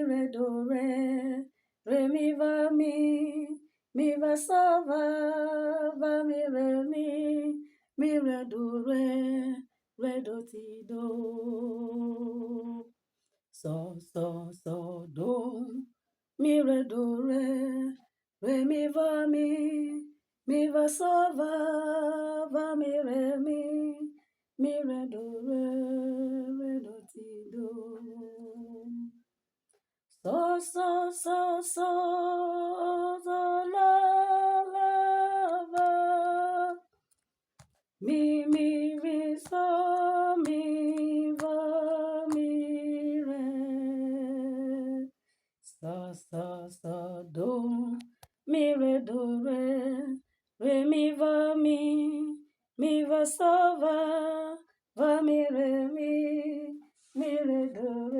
re do re mi va sa va mi re do ti do, so do, mi re do re mi va sa va mi re do ti do. So, la, va. Mi, so, mi, va, mi, re. So, do, mi, re, do, re, mi, va, so, va, mi, re, do,